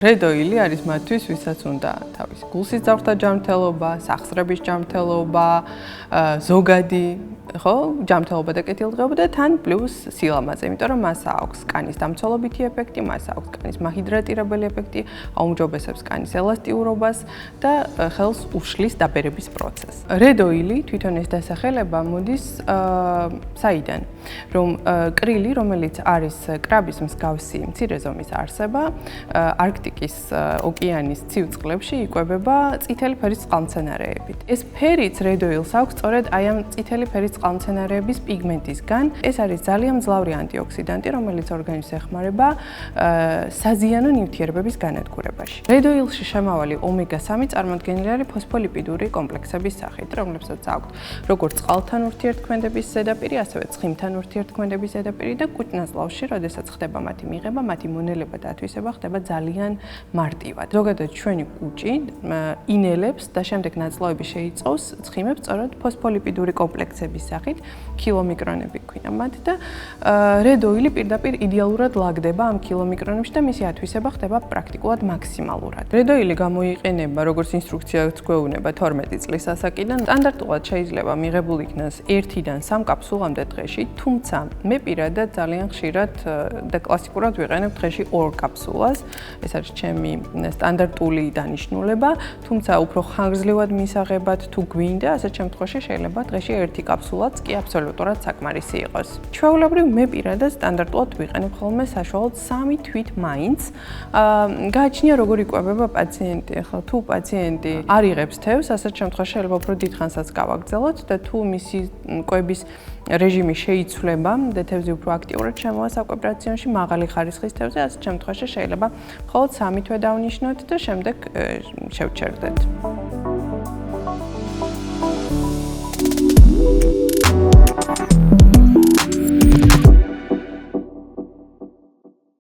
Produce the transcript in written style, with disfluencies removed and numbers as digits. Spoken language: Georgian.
რედოილი არის მათთვის, ვისაც უნდა თავის გულსიძახთა ჯანმრთელობა, სახსრების ჯანმრთელობა, ზოგადი ხო, ჯანმრთელობა და კეთილდღეობა და თან პლუს სილამაზე, იმიტომ რომ მას აქვს კანის დამცველობითი ეფექტი, მას აქვს კანის მაჰიდრატირებელი ეფექტი, აუმჯობესებს კანის ელასტიურობას და ხელს უშლის დაბერების პროცესს. რედოილი თვითონ ეს დასახელება მოდის საიდან? რომ კრილი, რომელიც არის კრაბის მსგავსი მცირე ზომის არსება, არქტიკის ოკეანის ცივ წყლებში იკვებება წითელი ფერის წყალმცენარეებით. ეს ფერიც რედოილს აქვს სწორედ აი ამ წითელი ფერის წყალმცენარეების პიგმენტისგან. ეს არის ძალიან მძლავრი ანტიოქსიდანტი, რომელიც ორგანიზმს ეხმარება საზიანო ნივთიერებების განადგურებაში. რედოილში შემავალი ომეგა-3 წარმოდგენილი არის ფოსფოლიპიდური კომპლექსების სახით, რომლებსაც აქვთ როგორც წყალთან ურთიერთქმედების ზედაპირი, ასევე ცხიმთან ურთიერთქმედების ზედაპირი და კუჭ-ნაწლავში, როდესაც ხდება მათი მიღება, მათი მონელება და ათვისება ხდება ძალიან მარტივად. ზოგადად ჩვენი კუჭი ინელებს და შემდეგ ნაწლავები შეიწოვს ცხიმებს სწორედ ფოსფოლიპიდური კომპლექსების სახით, კილომიკრონები ქვია მათ და რედოილი პირდაპირ იდეალურად ლაგდება ამ კილომიკრონებში და მისი ათვისება ხდება პრაქტიკულად მაქსიმალურად. რედოილი გამოიყენება როგორც ინსტრუქციაც გვეუბნება 12 წლის ასაკიდან. სტანდარტულად შეიძლება მიღებულ იქნას 1-დან 3 კაფსულამდე დღეში, თუმცა მე პირადად ძალიან ხშირად და კლასიკურად ვიყენებ დღეში 2 კაფსულას. ეს არის ჩემი სტანდარტული დანიშნულება, თუმცა უფრო ხანგრძლივად მისაღებად თუ გვინდა, ასეთ შემთხვევაში შეიძლება დღეში 1 კაფსულაც კი აბსოლუტურად საკმარისი იყოს. ჩვეულებრივ მე პირადად სტანდარტულად ვიყენებ ხოლმე საშუალოდ 3 თვით მაინც. გააჩნია როგორ იკვებება პაციენტი. ახლა თუ პაციენტი არ იღებს თევზს, ასეთ შემთხვევაში შეიძლება უფრო დიდხანსაც გავაგრძელოთ და თუ მისი კვების რეჟიმი შეიცვლება და თევზი უფრო აქტიურად შემოვა საკვებ რაციონში, მაღალი ხარისხის თევზი, ასეთ შემთხვევაში შეიძლება მხოლოდ 3 თვე დავნიშნოთ და შემდეგ შევჩერდეთ.